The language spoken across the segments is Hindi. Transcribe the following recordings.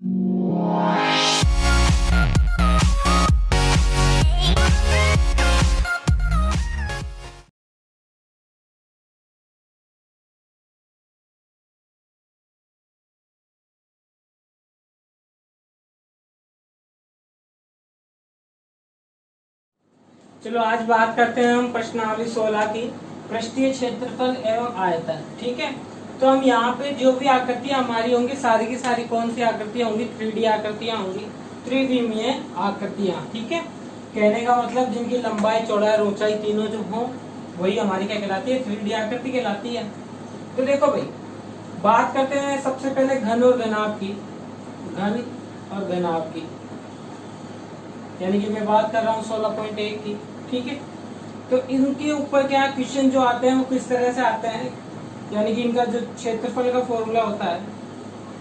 चलो आज बात करते हैं हम प्रश्नावली 16 की, पृष्ठीय क्षेत्रफल एवं आयतन। ठीक है, तो हम यहाँ पे जो भी आकृतियां हमारी होंगी सारी की सारी कौन सी आकृतियां होंगी? 3D आकृतियां होंगी, त्रिविमीय आकृतियां। ठीक है, कहने का मतलब जिनकी लंबाई चौड़ाई और ऊंचाई तीनों जो हो वही हमारी क्या कहलाती है? 3D आकृति कहलाती है। तो देखो भाई, बात करते हैं सबसे पहले घन और घनाभ की। घन और घनाभ की यानी कि मैं बात कर रहा हूँ 16.1 की। ठीक है, तो इनके ऊपर क्या क्वेश्चन जो आते हैं वो किस तरह से आते हैं, यानी कि इनका जो क्षेत्रफल का फॉर्मूला होता है,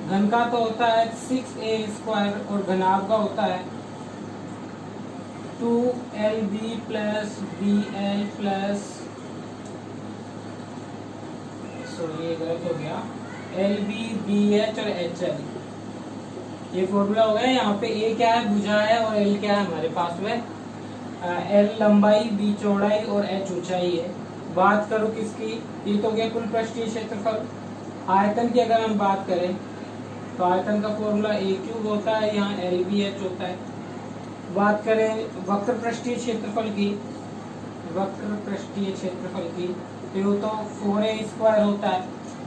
घन का तो होता है 6a² और घनाभ का होता है 2lb plus bl plus, sorry ये गलत हो गया, lb bh और hl। ये फॉर्मूला हो गया। यहाँ पे a क्या है? भुजा है, और l क्या है हमारे पास में? l लंबाई, b चौड़ाई और h ऊंचाई है। बात करो किसकी? ये तो गया कुल पृष्ठीय क्षेत्रफल। आयतन की अगर हम बात करें तो आयतन का फॉर्मूला a³ होता है, यहाँ lbh होता है। बात करें वक्र पृष्ठीय क्षेत्रफल की, वक्र पृष्ठीय क्षेत्रफल की तो 4a² होता है,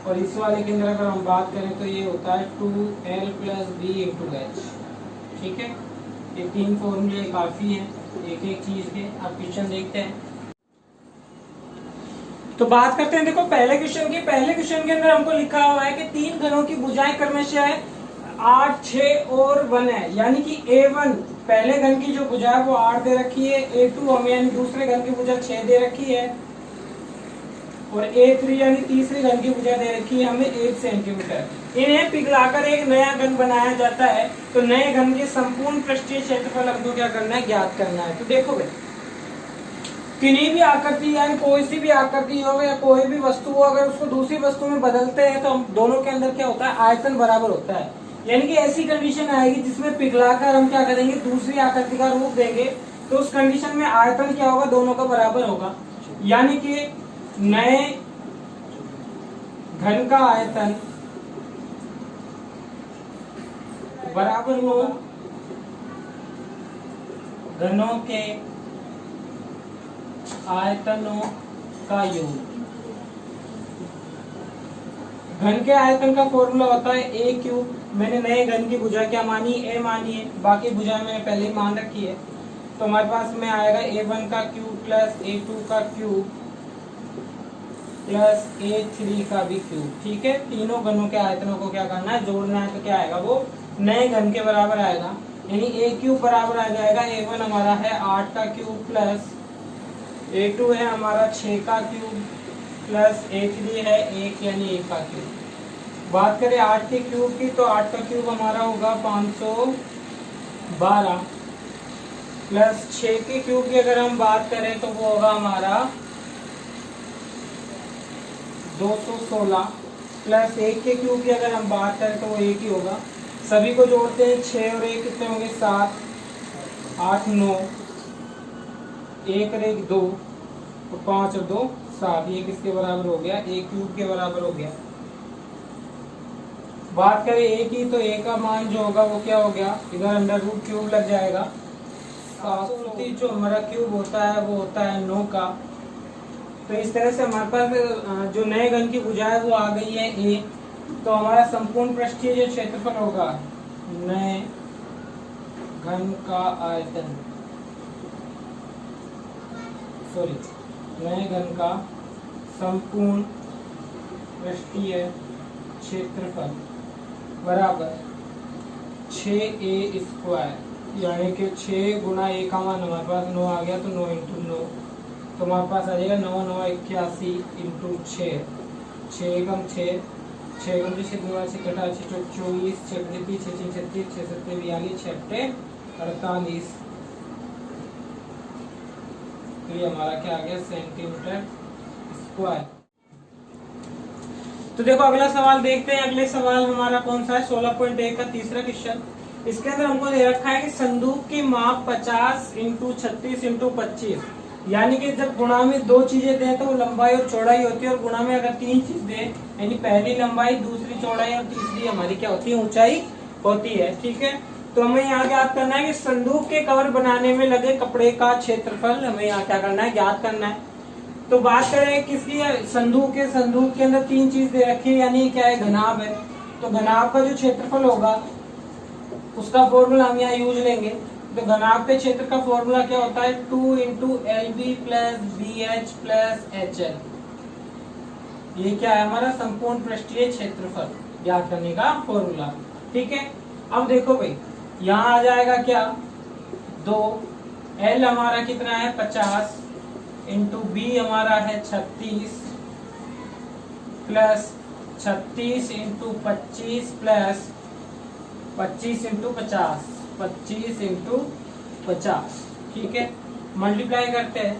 और इस वाले के अंदर अगर हम बात करें तो ये होता है 2l plus b into h। ठीक है, ये तीन फॉर्मूले काफी हैं एक एक चीज के। अब क्वेश्चन देखते हैं। तो बात करते हैं, देखो पहले क्वेश्चन की। पहले क्वेश्चन के अंदर हमको लिखा हुआ है कि तीन घनों की भुजाएं क्रमशः 8, 6 और 1 है, यानी कि a1 पहले घन की जो भुजा है वो 8 दे रखी है, a2 हमें यानी दूसरे घन की भुजा 6 दे रखी है, और a3 यानी तीसरे घन की भुजा दे रखी है हमें 1 सेंटीमीटर। इन्हें पिघलाकर एक नया घन बनाया जाता है, तो नए घन के संपूर्ण पृष्ठीय क्षेत्रफल हमको क्या करना है? ज्ञात करना है। तो देखो भाई, किन्हीं भी आकृति यानी कोई सी भी आकृति हो या कोई भी वस्तु हो, अगर उसको दूसरी वस्तु में बदलते हैं तो हम दोनों के अंदर क्या होता है? आयतन बराबर होता है। यानी कि ऐसी कंडीशन आएगी जिसमें पिघलाकर हम क्या करेंगे? दूसरी आकृति का रूप देंगे, तो उस कंडीशन में आयतन क्या होगा? दोनों का बराबर होगा। यानी कि नए घन का आयतन बराबर हो घनों के आयतनों का योग। घन के आयतन का फॉर्मूला होता है a³। मैंने नए घन की भुजा क्या मानी? a मानी है, बाकी भुजा मैंने पहले ही मान रखी है। तो हमारे पास में आएगा a1 का क्यूब प्लस a2 का क्यूब प्लस a3 का भी क्यूब। ठीक है, तीनों घनों के आयतनों को क्या करना है? जोड़ना है। तो क्या आएगा? वो नए घन के बराबर आएगा, यानी a³ बराबर आ जाएगा a1 हमारा है 8 का क्यूब प्लस a2 है हमारा 6 का क्यूब प्लस a3 है 1 यानी 1 का क्यूब। बात करें 8 के क्यूब की, तो 8 का क्यूब हमारा होगा 512 प्लस 6 के क्यूब की अगर हम बात करें तो वो होगा हमारा 216 प्लस 1 के क्यूब की अगर हम बात करें तो वो 1 ही होगा। सभी को जोड़ते हैं, 6 और 1 कितने होंगे? 7, 8, 9, 1 और 1 2, तो 5 और 2 7। ये किसके बराबर हो गया? a³ के बराबर हो गया। बात करें a की, तो a का मान जो होगा वो क्या हो गया? इधर अंडर रूट क्यूब लग जाएगा। 7 जो हमारा क्यूब होता है वो होता है 9 का। तो इस तरह से हमारे पास जो नए घन की भुजा है वो आ गई है a। तो हमारा संपूर्ण पृष्ठीय जो क्षेत्रफल होगा नए घन का आयतन, सॉरी नए घन का संपूर्ण पृष्ठीय क्षेत्रफल बराबर 6a², यानी कि 6 गुना a का मान हमारे पास 9 आ गया, तो 9 इंटू 9, तो हमारे पास आ जाएगा 9 9 81 इंटू 6, 6 एकम 6, 6 एकम 6 2 8 24 6 36 6 36 6 7 42 6 48, तो ये हमारा क्या आ गया? Centimetre square. तो देखो अगला सवाल देखते हैं। अगले सवाल हमारा कौन सा है, 16.1 का तीसरा क्वेश्चन। इसके अंदर हमको दे रखा है कि संदूक की माप 50 इंटू 36 इंटू 25, यानी कि जब गुणा में दो चीजें दें तो वो लंबाई और चौड़ाई होती है, और गुणा में अगर तीन चीज दें यानी पहली लंबाई, दूसरी चौड़ाई और तीसरी हमारी क्या होती है, ऊंचाई होती है। ठीक है, तो हमें यहाँ ज्ञात करना है कि संदूक के कवर बनाने में लगे कपड़े का क्षेत्रफल। हमें यहाँ क्या करना है, ज्ञात करना है। तो बात करें किसकी, संदूक के। संदूक के अंदर तीन चीज दे रखी है, यानी क्या है, घनाभ है। तो घनाभ का जो क्षेत्रफल होगा उसका फॉर्मूला हम यहाँ यूज लेंगे। तो घनाभ के क्षेत्र का फॉर्मूला क्या होता है, 2 into l B plus B H plus H l. ये क्या है, हमारा संपूर्ण पृष्ठीय क्षेत्रफल ज्ञात करने का फॉर्मूला। ठीक है, अब देखो भाई यहाँ आ जाएगा क्या, 2 एल हमारा कितना है 50 इंटू बी हमारा है 36 plus 36 into 25 plus 25 into 50, 25 into 50। ठीक है, मल्टीप्लाई करते हैं,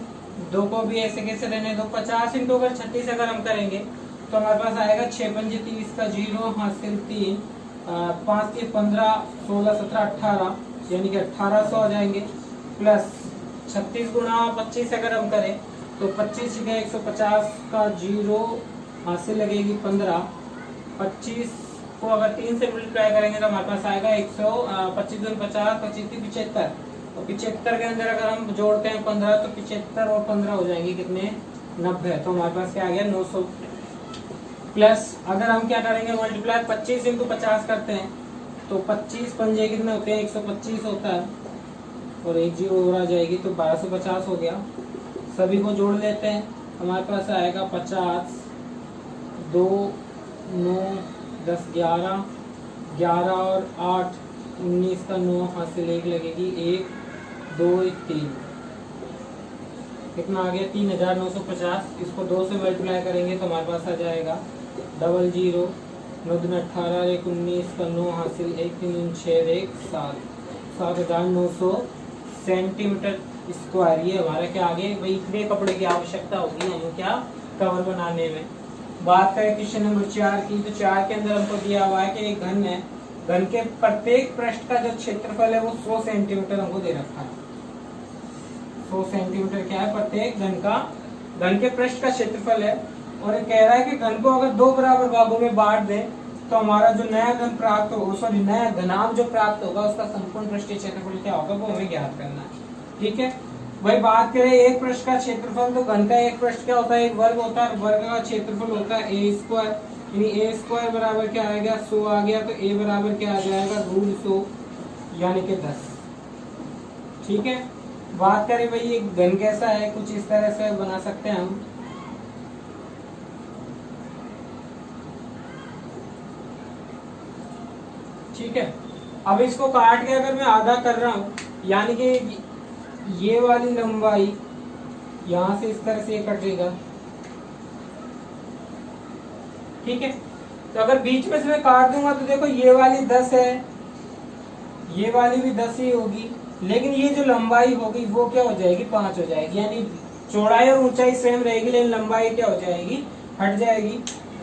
दो को भी ऐसे कैसे रहने दो, 50 इंटू अगर 36 अगर हम करेंगे तो हमारे पास आएगा 6 पंजे 30 का 0 हासिल 3, 5 के 15, 16 17 18, यानी कि 1800 आ जाएंगे। प्लस 36 गुणा 25 अगर हम करें तो 25 का 150 का 0 हासिल लगेगी 15, 25 को अगर 3 से मल्टीप्लाई करेंगे तो हमारे पास आएगा 125 गुण 50, 25 75, और 75 के अंदर अगर हम जोड़ते हैं 15 तो 75 और 15 हो जाएंगे कितने, 90। तो हमारे पास क्या आ गया 900। प्लस अगर हम क्या करेंगे, मल्टीप्लाई 25 इंटू 50 करते हैं तो 25 पंजे कितने होते हैं, 125 होता है, और एक जीरो और आ जाएगी तो 1250 हो गया। सभी को जोड़ लेते हैं, हमारे पास आएगा 50, 2 9 10 11, 11 और 8 19 का 9 हासिल 1 लगेगी, 1 2 3, कितना आ गया 3950। इसको 2 से मल्टीप्लाई करेंगे तो हमारे पास आ जाएगा 00 9 दिन 18, 1 19 का 9 हासिल 1 3 6 1 7, 7900 सेंटीमीटर स्क्वायर। ये हमारा क्या आगे भाई इतने कपड़े की आवश्यकता होगी हमें क्या, कवर बनाने में। बात करें क्वेश्चन नंबर 4 की, तो 4 के अंदर हमको दिया हुआ है कि एक घन है, घन के प्रत्येक पृष्ठ का जो क्षेत्रफल है वो 100 सेंटीमीटर हमको दे रखा है। 100 सेंटीमीटर क्या है, प्रत्येक घन का, घन के पृष्ठ का क्षेत्रफल है। और ये कह रहा है कि घन को अगर 2 बराबर भागों में बांट दें तो हमारा जो नया घन प्राप्त होगा, सॉरी नया घनाभ जो प्राप्त होगा उसका संपूर्ण पृष्ठीय क्षेत्रफल क्या होगा वो हमें ज्ञात करना है। ठीक है भाई, बात करें एक पृष्ठ का क्षेत्रफल, तो घन का एक पृष्ठ क्या होता है, एक वर्ग होता है, वर्ग का क्षेत्रफल होता है ए स्क्वायर, यानी ए स्क्वायर बराबर क्या आ गया 100 आ गया, तो ए बराबर क्या आ जाएगा √100 यानी कि 10। ठीक है, बात करें भाई ये घन कैसा है, कुछ इस तरह से बना सकते हैं हम। ठीक है, अब इसको काट के अगर मैं आधा कर रहा हूं, यानी कि ये वाली लंबाई यहां से इस तरह से कटेगा। ठीक है, तो अगर बीच में से मैं काट दूंगा तो देखो ये वाली 10 है, ये वाली भी 10 ही होगी, लेकिन ये जो लंबाई होगी वो क्या हो जाएगी 5 हो जाएगी, यानी चौड़ाई और ऊंचाई सेम रहेगी लेकिन लंबाई क्या हो जाएगी, हट जाएगी,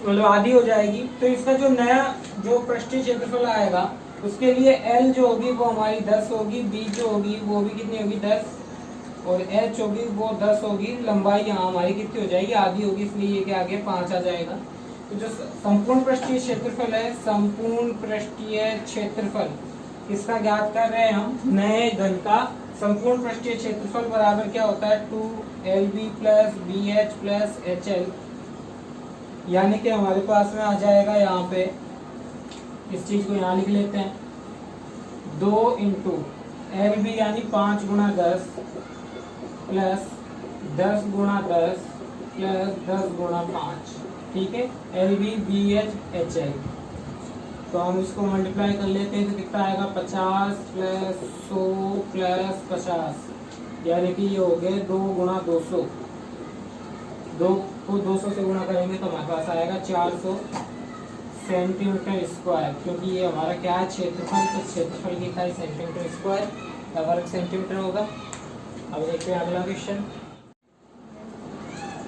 मतलब आधी हो जाएगी। तो इसका जो नया जो पृष्ठीय क्षेत्रफल आएगा उसके लिए L जो होगी वो हमारी 10 होगी, B जो होगी वो भी कितनी होगी 10, और H होगी वो 10 होगी। लंबाई यहाँ हमारी कितनी हो जाएगी, आधी होगी, इसलिए ये क्या आ गया 5 आ जाएगा। तो जो संपूर्ण पृष्ठीय क्षेत्रफल है, संपूर्ण पृष्ठीय क्षेत्रफल किसका ज्ञात कर रहे हैं हम, नए घन का संपूर्ण पृष्ठीय क्षेत्रफल बराबर क्या होता है 2LB plus BH plus HL, यानी कि हमारे पास में आ जाएगा यहाँ पे, इस चीज को यहाँ लिख लेते हैं, 2 इंटू LB यानी 5 गुणा 10 प्लस 10 गुणा 10 प्लस 10 गुणा 5। ठीक है, LB BH HL, तो हम इसको मल्टीप्लाई कर लेते हैं तो कितना आएगा 50 प्लस 100 प्लस 50, यानी कि ये हो गए 2 गुणा 200, 2 को 200 से गुणा करेंगे तो हमारे पास आएगा 400 सेंटीमीटर स्क्वायर, क्योंकि ये हमारा क्या है क्षेत्रफल, तो क्षेत्रफल की इकाई सेंटीमीटर स्क्वायर या वर्ग सेंटीमीटर होगा। अब देखते हैं अगला क्वेश्चन।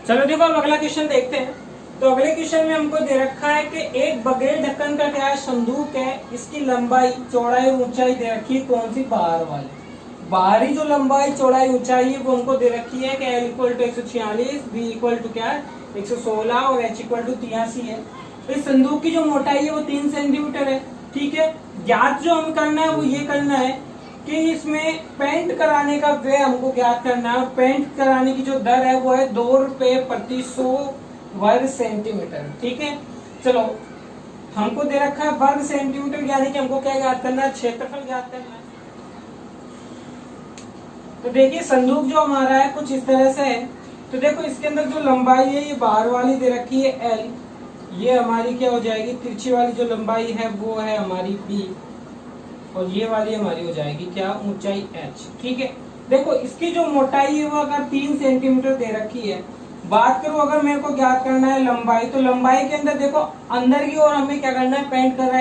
चलो देखो अब अगला क्वेश्चन देखते हैं। तो अगले क्वेश्चन में हमको दे रखा है कि एक बगैर ढक्कन का क्या है, संदूक है, इसकी लंबाई चौड़ाई और ऊंचाई दे रखी है, कौन सी, बाहर वाली। बाहरी जो लंबाई चौड़ाई ऊंचाई है वो हमको दे रखी है कि L equal to 146, B equal to क्या है 116 और H इक्वल टू 83 है। तो इस संदूक की जो मोटाई है वो 3 सेंटीमीटर है। ठीक है, ज्ञात जो हमें करना है वो ये करना है कि इसमें पेंट कराने का व्यय हमको ज्ञात करना है, और पेंट कराने की जो दर है वो है 2 रुपए प्रति 100 वर्ग सेंटीमीटर। ठीक है, चलो हमको दे रखा है वर्ग सेंटीमीटर, यानी कि हमको क्या ज्ञात करना है, क्षेत्रफल ज्ञात करना है। तो देखिए संदूक जो हमारा है कुछ इस तरह से है। तो देखो इसके अंदर जो लंबाई है ये बाहर वाली दे रखी है L, ये हमारी क्या हो जाएगी, तिरछी वाली जो लंबाई है वो है हमारी B, और ये वाली हमारी हो जाएगी क्या, ऊंचाई H। ठीक है, देखो इसकी जो मोटाई है वो अगर 3 सेंटीमीटर दे रखी है। बात करूं अगर मेरे को ज्ञात करना है लंबाई, तो लंबाई के अंदर देखो अंदर की ओर हमें क्या करना है, पेंट करना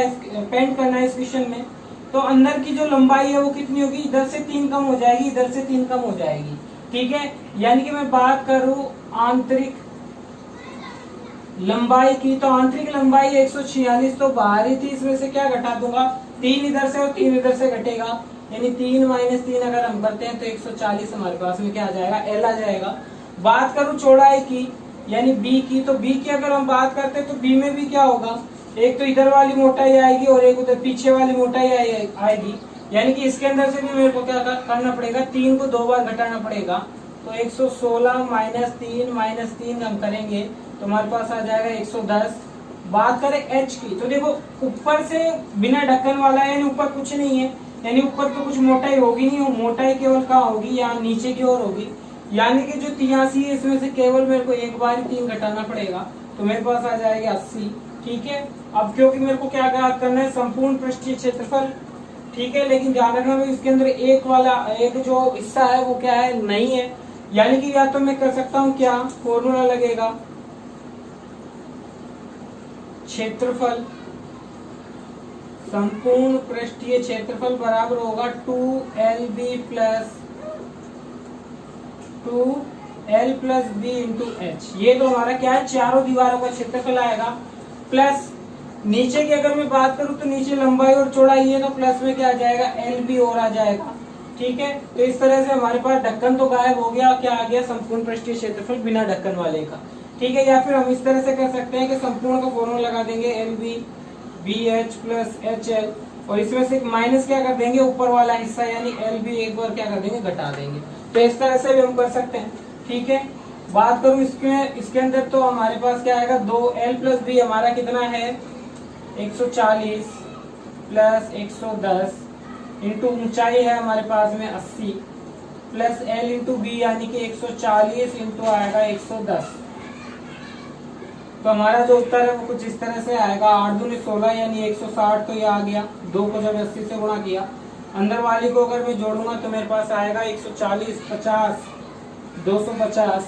है इस क्वेश्चन में। तो अंदर की जो लंबाई है वो कितनी होगी, इधर से 3 कम हो जाएगी, इधर से 3 कम हो जाएगी। ठीक है, यानी कि मैं बात करूं आंतरिक लंबाई की, तो आंतरिक लंबाई 146 तो बाहरी थी, इसमें से क्या घटा दूंगा, 3 इधर से और 3 इधर से घटेगा, यानी 3 - 3 अगर हम करते हैं तो 140 हमारे पास में क्या आ जाएगा, L आ जाएगा। बात करूं चौड़ाई की यानी B की, तो B की अगर हम बात करते हैं तो B में भी क्या होगा, एक तो इधर वाली मोटाई आएगी और एक उधर पीछे वाली मोटाई आएगी, यानी कि इसके अंदर से भी मेरे को क्या करना पड़ेगा, 3 को 2 बार घटाना पड़ेगा। तो 116 - 3 हम करेंगे तो हमारे पास आ जाएगा 110। बात करें H की, तो देखो ऊपर से बिना ढक्कन वाला है, यानी ऊपर कुछ नहीं है, यानी ऊपर तो कुछ मोटाई होगी नहीं, मोटाई केवल कहाँ होगी, यहाँ नीचे की ओर होगी, यानी कि जो 83 है इसमें से केवल मेरे को एक बार 3 घटाना पड़ेगा, तो मेरे पास आ जाएगा 80। ठीक है, अब क्योंकि मेरे को क्या ज्ञात करना है, संपूर्ण पृष्ठीय क्षेत्रफल। ठीक है, लेकिन ध्यान रखना इसके अंदर एक जो हिस्सा है वो क्या है, नहीं है, यानी कि या तो मैं कर सकता हूँ क्या, फॉर्मूला लगेगा, क्षेत्रफल संपूर्ण पृष्ठीय क्षेत्रफल बराबर होगा 2LB plus 2L plus B into H। ये तो हमारा क्या है, चारों दीवारों का क्षेत्रफल आएगा, प्लस नीचे की अगर मैं बात करूं तो नीचे लंबाई और चौड़ाई है, तो प्लस में क्या आ जाएगा, LB और आ जाएगा। ठीक है, तो इस तरह से हमारे पास ढक्कन तो गायब हो गया, क्या आ गया, संपूर्ण पृष्ठीय क्षेत्रफल बिना ढक्कन वाले का। ठीक है, या फिर हम इस तरह से कर सकते हैं कि संपूर्ण का फॉर्मूला लगा देंगे LB BH प्लस HL, और इसमें से माइनस क्या कर देंगे, ऊपर वाला हिस्सा यानी LB एक बार क्या कर देंगे, घटा देंगे। तो इस तरह से भी हम कर सकते हैं। ठीक है, बात करूं इसके अंदर तो हमारे पास क्या आएगा, 2L प्लस B हमारा कितना है 140 प्लस 110 इंटू ऊंचाई है हमारे पास में 80 प्लस L इंटू B यानी कि 140 इंटू आएगा 110। तो हमारा जो उत्तर है वो कुछ इस तरह से आएगा, 8 दूनी 16 यानी 160, तो ये आ गया, 2 को जब 80 से गुणा किया, अंदर वाली को अगर मैं जोड़ूंगा तो मेरे पास आएगा 140 50 250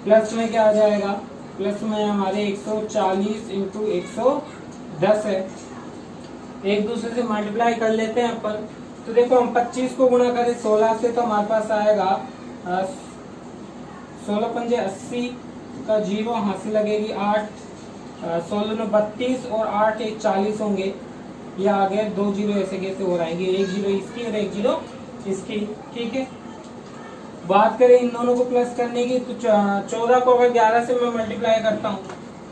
प्लस में क्या आ जाएगा, प्लस में हमारे 140 इंटू 110 है, एक दूसरे से मल्टीप्लाई कर लेते हैं अपन। तो देखो हम 25 को गुणा करें 16 से तो हमारे पास आएगा 16 पंजे 80 का 0 हासिल लगेगी 8, 16 32 और 8 एक 40 होंगे, ये आ गए 2 जीरो ऐसे कैसे हो रहेंगे, 1 जीरो इसकी और 1 जीरो इसकी। ठीक है, बात करें इन दोनों को प्लस करने की, तो 14 को अगर 11 से मैं मल्टीप्लाई करता हूँ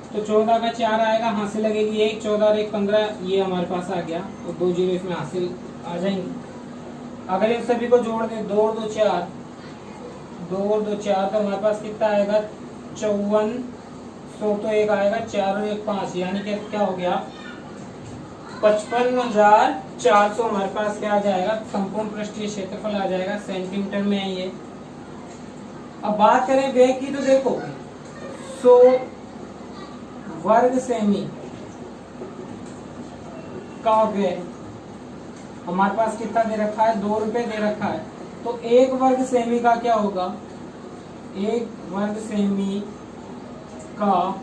तो 14 का 4 आएगा, हासिल लगेगी 1, 14 और 1 15, ये हमारे पास आ गया, और 2 जीरो इसमें हासिल आ जाएंगे। अगर इन सभी को जोड़ दे 2 और 2 4, 2 और 2 4, तो हमारे पास कितना आएगा 54, तो एक आएगा 4 और 1 5, यानी कि क्या हो गया 55,400 हमारे पास क्या आ जाएगा, संपूर्ण पृष्ठीय क्षेत्रफल आ जाएगा, सेंटीमीटर में है ये। अब बात करें व्यय की, तो देखो 100 वर्ग सेमी का व्यय हमारे पास कितना दे रखा है, 2 रुपए दे रखा है, तो 1 वर्ग सेमी का क्या होगा, 1 वर्ग सेमी का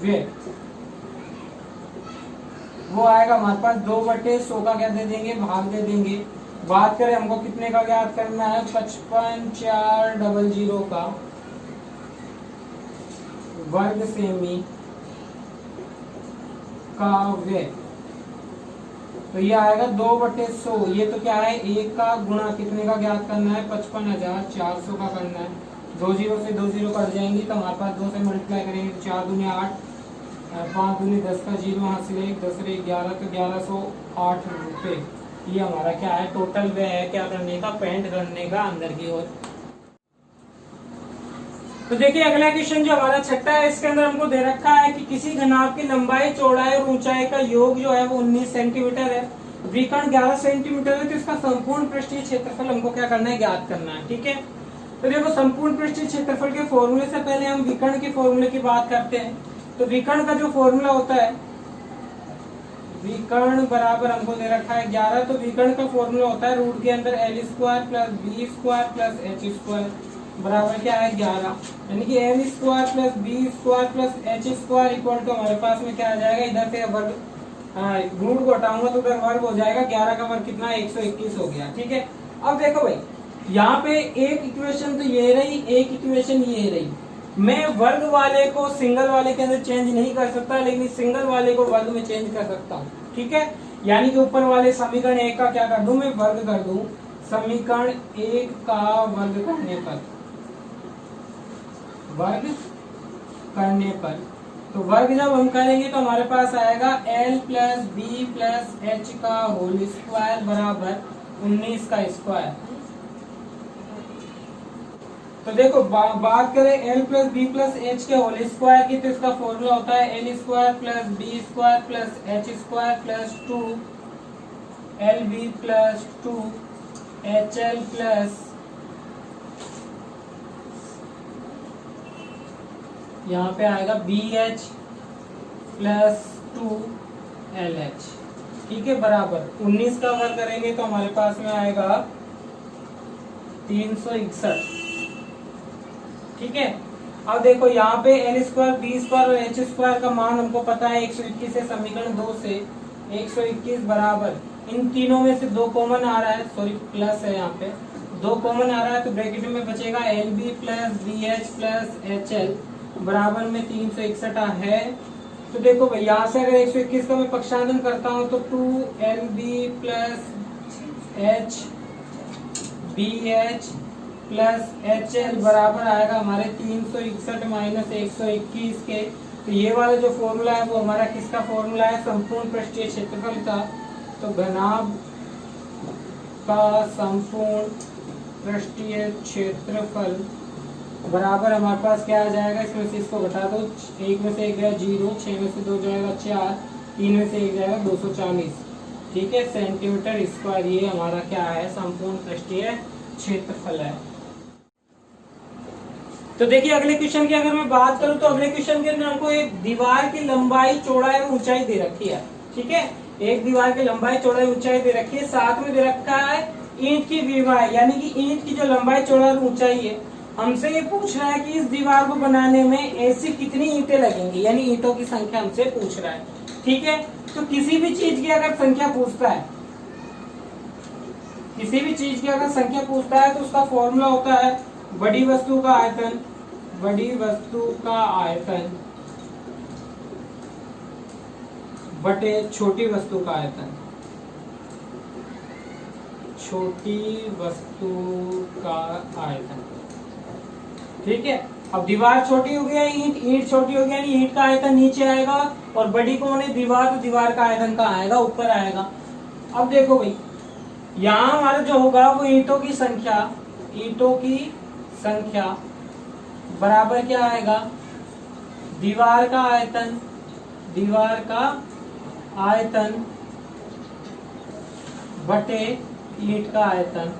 व्यय वो आएगा हमारे पास 2/100 का क्या दे देंगे, भाग दे देंगे। बात करें हमको कितने का ज्ञात करना है, 55,400 का वर्ग सेमी का व्यय, तो ये आएगा 2/100। ये तो क्या है, 1 का गुणा कितने का ज्ञात करना है, 55,400 का करना है। 2 जीरो से 2 जीरो कट जाएंगी तो हमारे पास 2 से मल्टीप्लाई करेंगे तो 4 दूनी 8, 5 दूनी 10 का जीरो यहाँ से 1, 10 रे 11 तो 1108 रुपये। ये हमारा क्या है, टोटल व्यय है क्या करने का, पेंट करने का अंदर की ओर। तो देखिए अगला क्वेश्चन जो हमारा छठा है, इसके अंदर हमको दे रखा है कि किसी घनाभ की लंबाई, चौड़ाई और ऊंचाई का योग जो है वो 19 सेंटीमीटर है, विकर्ण 11 सेंटीमीटर है, तो इसका संपूर्ण पृष्ठीय क्षेत्रफल हमको क्या करना है, ज्ञात करना है। ठीक है, तो देखो संपूर्ण पृष्ठीय क्षेत्रफल के फॉर्मूले से पहले हम विकर्ण के फॉर्मूले की बात करते हैं। तो विकर्ण का जो फॉर्मूला होता है, विकर्ण बराबर हमको दे रखा है 11, तो विकर्ण का फॉर्मूला होता है रूट के अंदर l square plus B square plus H square बराबर क्या है 11, यानी कि l square plus B square plus H square equal to हमारे पास में क्या आ जाएगा, इधर से वर्ग रूट को हटाऊंगा तो उधर वर्ग हो जाएगा, 11 का वर्ग कितना 121 हो गया। ठीक है, अब देखो भाई यहाँ पे एक इक्वेशन तो ये रही, एक इक्वेशन ये रही। मैं वर्ग वाले को सिंगल वाले के अंदर चेंज नहीं कर सकता, लेकिन सिंगल वाले को वर्ग में चेंज कर सकता हूँ। ठीक है, यानी कि ऊपर वाले समीकरण 1 का क्या कर दूं, मैं वर्ग कर दूं। समीकरण 1 का वर्ग करने पर, वर्ग करने पर, तो वर्ग जब हम करेंगे तो हमारे पास आएगा l plus B plus H का होल स्क्वायर बराबर 19 का स्क्वायर। तो देखो बात करें l plus B plus H के होल स्क्वायर की, तो इसका फॉर्मूला होता है l square plus B square plus H square plus 2 L B plus 2 H L plus यहाँ पे आएगा B H plus 2 L H. ठीक है, बराबर 19 का वर्ग करेंगे तो हमारे पास में आएगा 361। ठीक है, अब देखो यहाँ पे एल स्क्वायर बी स्क्वायर और एच स्क्वायर का मान हमको पता है 121 है, समीकरण 2 से 121 बराबर इन तीनों में से 2 कॉमन आ रहा है, सॉरी प्लस है यहाँ पे 2 कॉमन आ रहा है, तो ब्रैकेट में बचेगा L B plus B H plus H L बराबर में 361 है। तो देखो भाई यहाँ से अगर 121 का मैं पक्षांतरण करता हूँ तो 2 L B plus H B H plus H L बराबर आएगा हमारे 361 माइनस 121 के। तो ये वाला जो फॉर्मूला है वो हमारा किसका फॉर्मूला है, संपूर्ण पृष्ठीय क्षेत्रफल का। तो घनाभ का संपूर्ण पृष्ठीय क्षेत्रफल बराबर हमारे पास क्या आ जाएगा, इसमें से इसको घटा दो, 1 में से 1 गया 0, 6 में से 2 जाएगा 4, 3 में से 1 जाएगा 240। ठीक है, सेंटीमीटर स्क्वायर ये हमारा क्या है, संपूर्ण पृष्ठीय क्षेत्रफल है। तो देखिए अगले क्वेश्चन की अगर मैं बात करूं तो अगले क्वेश्चन के अंदर हमको एक दीवार की लंबाई, चौड़ाई और ऊंचाई दे रखी है। ठीक है, एक दीवार की लंबाई, चौड़ाई, ऊंचाई दे रखी है, साथ में दे रखा है ईंट की विवाह, यानी कि ईंट की जो लंबाई, चौड़ाई और ऊंचाई है। हमसे ये पूछ रहा है कि इस दीवार को बनाने में ऐसी कितनी ईंटें लगेंगी, यानी ईंटों की संख्या हमसे पूछ रहा है। ठीक है, तो किसी भी चीज की अगर संख्या पूछता है, किसी भी चीज की अगर संख्या पूछता है तो उसका फॉर्मूला होता है बड़ी वस्तु का आयतन, बड़ी वस्तु का आयतन बटे छोटी वस्तु का आयतन, छोटी वस्तु का आयतन। ठीक है, अब दीवार छोटी हो गया, ईंट छोटी हो गया, ईंट का आयतन नीचे आएगा, और बड़ी कौन है, दीवार, तो दीवार का आयतन कहाँ आएगा, ऊपर आएगा। अब देखो भाई यहाँ हमारा जो होगा वो ईंटों की संख्या, ईंटों की संख्या बराबर क्या आएगा, दीवार का आयतन, दीवार का आयतन बटे ईंट का आयतन।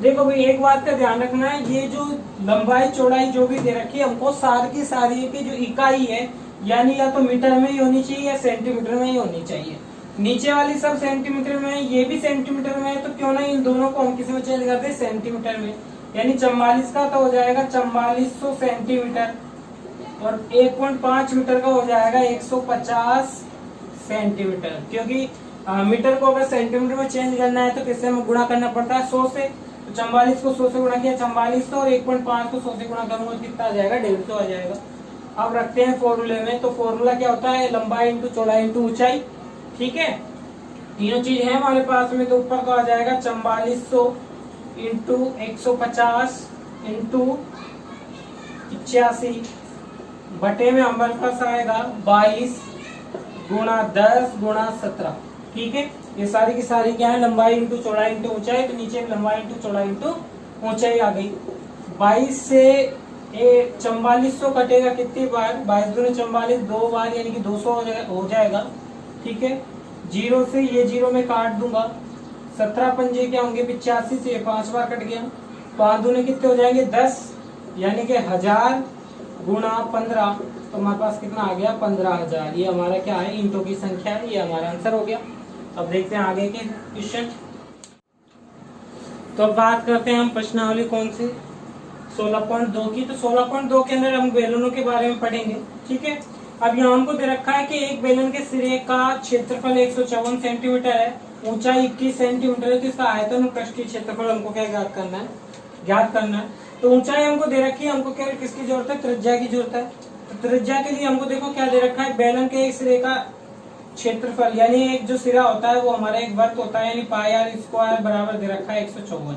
देखो भाई एक बात का ध्यान रखना है, ये जो लंबाई चौड़ाई जो भी दे रखी है हमको सारी की सारी की जो इकाई है, यानी या तो मीटर में ही होनी चाहिए या सेंटीमीटर में ही होनी चाहिए। नीचे वाली सब सेंटीमीटर में है, ये भी सेंटीमीटर में है, तो क्यों ना इन दोनों को हम किस में चेंज करते हैं, सेंटीमीटर में। यानी 44 का तो हो जाएगा 4400 सेंटीमीटर, और 1.5 मीटर का हो जाएगा 150 सेंटीमीटर। क्योंकि मीटर को अगर सेंटीमीटर में चेंज करना है तो किससे में गुणा करना पड़ता है, 100 से। तो 44 को 100 से गुणा किया 4400 और 1.5 को 100 से गुणा करूंगा तो कितना आ जाएगा 150 आ जाएगा। अब रखते हैं फॉर्मूले में, तो फॉर्मूला क्या होता है लंबाई इंटू चौड़ाई इंटू ऊंचाई। ठीक है, तीनों चीज है हमारे पास में, तो ऊपर का आ जाएगा 4400 इंटू 150 इंटू 85 बटे में हमारे पास आएगा 22 गुणा 10 गुणा 17। ठीक है, ये सारी की सारी क्या है लंबाई इंटू चौड़ाई इंटू ऊंचाई, तो नीचे लंबाई इंटू चौड़ाई इंटू ऊंचाई आ गई। 22 से 4400 कटेगा कितनी बार, 22 दूनी 44 दो बार, यानी कि 200 हो जाएगा। ठीक है, जीरो से ये जीरो में काट दूंगा, 17 पंजे क्या होंगे 85 से 5 बार कट गया, 5 दूनी कितने हो जाएंगे 10, यानी कि 1000 गुणा 15, तो हमारे पास कितना आ गया 15,000। ये हमारा क्या है ईंटों की संख्या है, ये हमारा आंसर हो गया। अब देखते हैं आगे के क्वेश्चन। तो अब बात करते हैं हम प्रश्नावली कौन सी 16.2 की। तो 16.2 के अंदर हम बेलनों के बारे में पढ़ेंगे। ठीक है, अब यहाँ हमको दे रखा है कि एक बेलन के सिरे का क्षेत्रफल 154 सेंटीमीटर है, ऊंचाई 21 सेंटीमीटर है, तो इसका आयतन और पृष्ठीय क्षेत्रफल हमको क्या ज्ञात करना है। तो ऊंचाई हमको दे रखी है, हमको केवल किसकी जरूरत है त्रिज्या की जरूरत है। तो त्रिज्या के लिए हमको देखो क्या दे रखा है, बेलन के एक सिरे का क्षेत्रफल, यानी एक जो सिरा होता है वो हमारा एक वर्त होता है, यानी पाई आर स्क्वायर बराबर दे रखा है 154।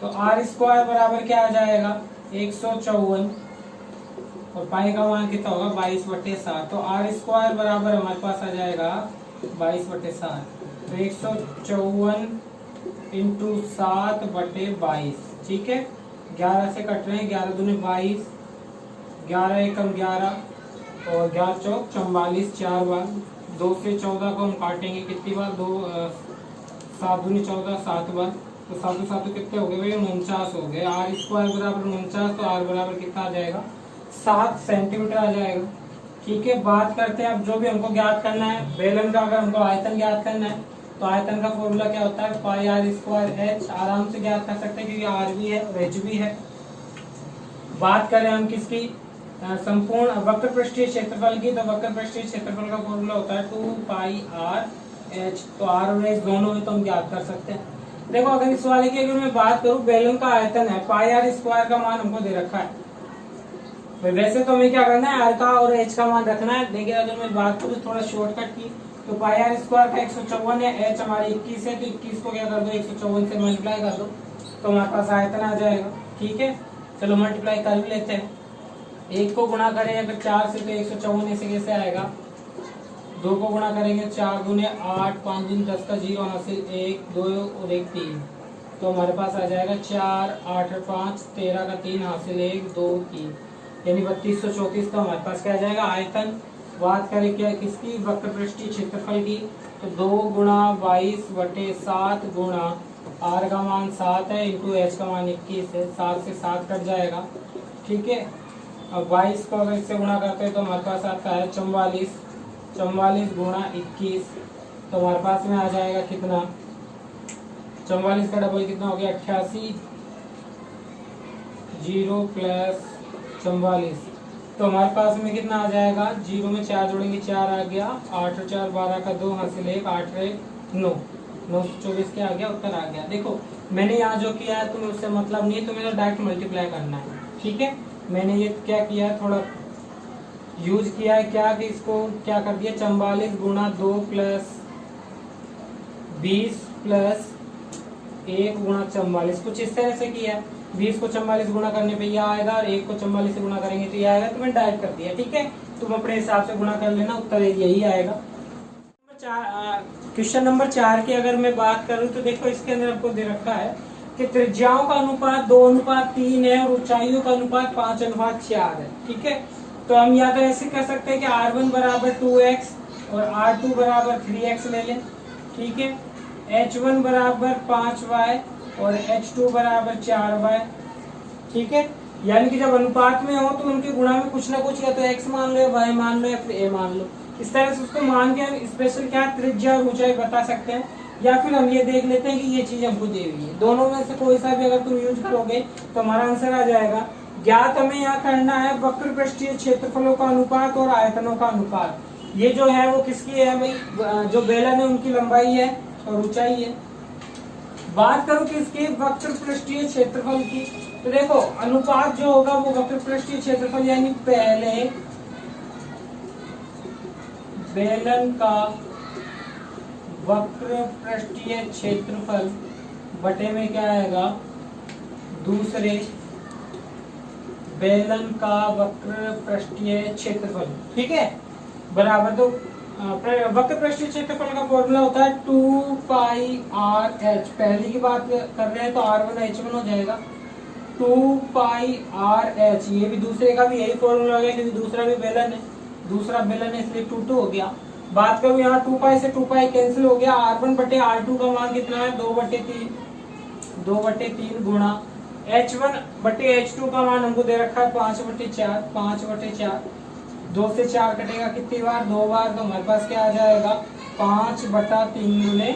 तो आर स्क्वायर बराबर क्या आ जाएगा 154 और पाई का मान कितना होगा 22/7। तो आर स्क्वायर बराबर हमारे पास आ जाएगा 22/7। तो 154 इंटू 7/22। ठीक है, 11 से कट रहे हैं, 11 दूनी 22, 11 एकम 11 और 11 चौक 44, 4 बार। 2 से 14 को हम काटेंगे कितनी बार, 7 दूनी 14, 7 बार। तो 7 7 कितने हो गए भाई 49 हो गए। आर स्क्वायर बराबर 49, तो आर बराबर कितना आ जाएगा 7 सेंटीमीटर आ जाएगा। ठीक है, बात करते हैं अब जो भी हमको ज्ञात करना है बेलन का, अगर हमको आयतन ज्ञात करना है तो आयतन का फॉर्मूला क्या होता है पाई आर स्क्वायर एच, आराम से ज्ञात कर सकते हैं क्योंकि आर भी है और एच भी है। बात करें हम किसकी संपूर्ण वक्र पृष्ठीय क्षेत्रफल की, तो वक्र पृष्ठीय क्षेत्रफल का फॉर्मूला होता है 2 पाई आर एच। तो आर और एच दोनों है तो हम ज्ञात कर सकते हैं। देखो अगर इस वाले की अगर मैं बात करूं बेलन का आयतन है, पाई आर स्क्वायर का मान हमको दे रखा है। वैसे तो हमें क्या करना है आर का और एच का मान रखना है, लेकिन अगर मैं बात करूं थोड़ा शॉर्टकट की, तो पाई आर स्क्वायर का 154 है, एच हमारी 21 है, तो 21 को क्या कर दो 154 से मल्टीप्लाई कर दो तो हमारे पास आयतन आ जाएगा। ठीक है, चलो मल्टीप्लाई कर भी लेते हैं। 1 को गुणा करें अगर 4 से तो 154 ऐसे कैसे आएगा, 2 को गुणा करेंगे 4 दूने 8, 5 दूनी 10 का 0 हासिल 1 2 और 1 3, तो हमारे पास आ जाएगा 4 8 5 13 का 3 हासिल 1 2 3, यानी 3234। तो हमारे पास क्या आ जाएगा आयतन। बात करें क्या किसकी वक्र पृष्ठीय क्षेत्रफल की, तो 2 गुणा 22/7 गुणा आर का मान 7 है इंटू एच का मान 21 है, 7 से 7 कट जाएगा। ठीक है, अब 22 को अगर इससे गुणा करते हैं तो हमारे पास आता है 44 गुणा 21, तो हमारे पास में आ जाएगा कितना 44 का डबल कितना हो गया 88, 0 प्लस 44, तो हमारे पास में कितना आ जाएगा 0 में 4 जोड़ेंगे 4 आ गया, 8 और 4 12 का 2 हासिल 1 8 9 924 क्या आ गया उत्तर आ गया। देखो मैंने यहाँ जो किया है तुम्हें उससे मतलब नहीं है, तुम्हें तो डायरेक्ट मल्टीप्लाई करना है। ठीक है, मैंने ये क्या किया है थोड़ा यूज किया है क्या कि इसको क्या कर दिया 44 गुणा 2 प्लस 20 प्लस 1 गुणा 44, कुछ इस तरह से किया है। 20 को 44 गुणा करने पे ये आएगा और 1 को 44 से गुणा करेंगे तो ये आएगा, तो मैंने डायरेक्ट कर दिया। ठीक है, तुम अपने हिसाब से गुणा कर लेना, उत्तर यही आएगा। क्वेश्चन नंबर 4 की अगर मैं बात करूं तो देखो इसके अंदर आपको दे रखा है कि त्रिज्याओं का अनुपात 2:3 है और ऊंचाइयों का अनुपात 5:4 है। ठीक है, तो हम या तो ऐसे कर सकते हैं कि R1 बराबर 2x और R2 बराबर 3x ले लें। ठीक है, H1 बराबर 5y और H2 बराबर 4y। ठीक है, यानी कि जब अनुपात में हो तो उनके गुणा में कुछ ना कुछ या तो x मान लो या y मान लो या फिर a मान लो, इस तरह से उसको मान के हम स्पेशल क्या त्रिज्या और ऊंचाई बता सकते हैं। या फिर हम ये देख लेते हैं कि ये चीज हमको दी हुई है, दोनों में से कोई सा भी अगर तुम यूज करोगे तो हमारा आंसर आ जाएगा। ज्ञात हमें यहाँ करना है वक्र पृष्ठीय क्षेत्रफलों का अनुपात और आयतनों का अनुपात। ये जो है वो किसकी है भाई, जो बेलन है उनकी लंबाई है और ऊंचाई है। बात करूं किसकी, वक्र पृष्ठीय क्षेत्रफल की, तो देखो अनुपात जो होगा वो वक्र पृष्ठीय क्षेत्रफल यानी पहले बेलन का वक्र पृष्ठीय क्षेत्रफल बटे में क्या आएगा, दूसरे बेलन का वक्र पृष्ठीय क्षेत्रफल, ठीक है, बराबर। तो वक्र पृष्ठीय क्षेत्रफल का फॉर्मूला होता है 2 पाई आर एच, पहली की बात कर रहे हैं तो R1 H1 हो जाएगा 2 पाई आर एच, ये भी दूसरे का भी यही फॉर्मूला हो गया क्योंकि दूसरा भी बेलन है, दूसरा बेलन है इसलिए 2 हो गया। बात करूं यहाँ 2 पाई से 2 पाई कैंसिल हो गया, R1 बटे R2 का मान कितना है 2/3 गुणा H1 बटे H2 का मान हमको दे रखा है 5/4, 2 से 4 कटेगा कितनी बार, 2 बार, तो हमारे पास क्या आ जाएगा 5/3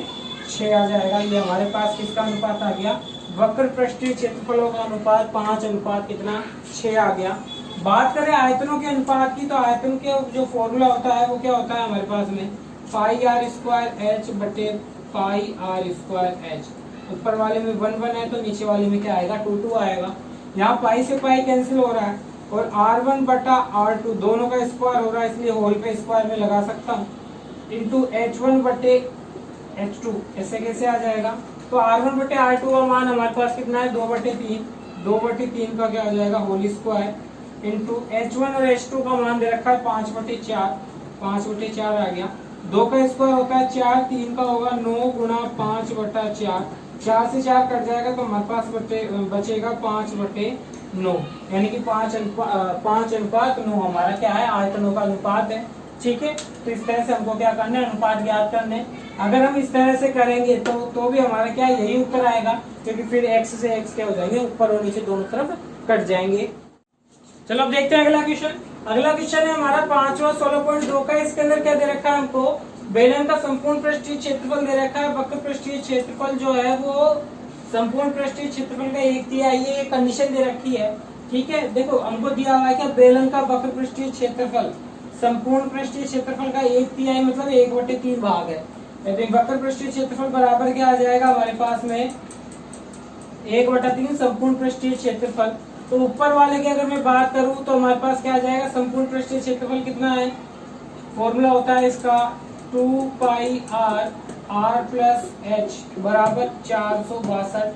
6 आ जाएगा। ये हमारे पास किसका अनुपात आ गया, वक्र पृष्ठीय क्षेत्रफलों का अनुपात 5:6 आ गया। बात करें आयतनों के अनुपात की, तो आयतन के जो फॉर्मूला होता है वो क्या होता है हमारे पास में, पाई आर स्क्वायर एच बटे पाई आर स्क्वायर एच, ऊपर वाले में 1 है तो नीचे वाले में क्या आएगा 2 आएगा। यहाँ पाई से पाई कैंसिल हो रहा है और R1 बटा R2 दोनों का स्क्वायर हो रहा है इसलिए होल पे स्क्वायर में लगा सकता हूँ, इंटू H1 बटे H2, ऐसे कैसे आ जाएगा, तो R1 बटे R2 का मान हमारे पास कितना है 2/3 का क्या आ जाएगा होल स्क्वायर, इंटू H1 और H2 का मान दे रखा है 5/4 आ गया, 2 का स्क्वायर होता है 4, 3 का होगा 9 गुणा 5/4, 4 से 4 कट जाएगा तो हमारे पास बचेगा 5/9, यानी कि 5:9 हमारा क्या है आयतनों का अनुपात है, ठीक है। तो इस तरह से हमको क्या करना है, अनुपात ज्ञात करना है। अगर हम इस तरह से करेंगे तो भी हमारा क्या यही उत्तर आएगा, क्योंकि फिर x से x क्या हो जाएंगे, ऊपर और नीचे दोनों तरफ कट जाएंगे। चलो अब देखते हैं अगला क्वेश्चन। अगला क्वेश्चन है हमारा 5वां 16.2 का। इसके अंदर क्या दे रखा है हमको, बेलन का संपूर्ण पृष्ठीय क्षेत्रफल दे रखा है, वक्र पृष्ठीय क्षेत्रफल जो है वो संपूर्ण पृष्ठीय क्षेत्रफल का 1/3, ये कंडीशन दे रखी है, ठीक है। देखो हमको दिया हुआ है क्या, बेलन का वक्र पृष्ठीय क्षेत्रफल संपूर्ण पृष्ठीय क्षेत्रफल का 1/3 मतलब 1/3 भाग है, यदि वक्र पृष्ठीय क्षेत्रफल बराबर क्या आ जाएगा हमारे पास में 1/3 संपूर्ण पृष्ठीय क्षेत्रफल। तो ऊपर वाले की अगर मैं बात करूं तो हमारे पास क्या आ जाएगा, संपूर्ण पृष्ठीय क्षेत्रफल कितना है, फॉर्मूला होता है इसका 2 पाई आर प्लस एच बराबर 462।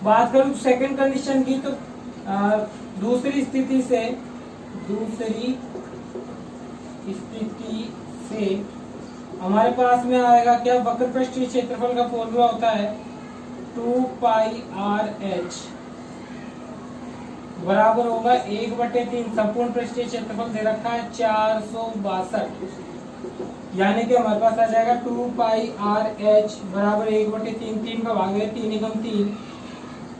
बात करूं सेकंड कंडीशन की, तो दूसरी स्थिति से हमारे पास में आएगा क्या, वक्र पृष्ठीय क्षेत्रफल का फॉर्मूला होता है 2 पाई आर एच बराबर होगा 1/3 संपूर्ण पृष्ठीय क्षेत्रफल दे रखा है 462, यानी कि हमारे पास आ जाएगा 2 पाई आर एच बराबर 1/3, 3 का भाग है 3 एकम 3,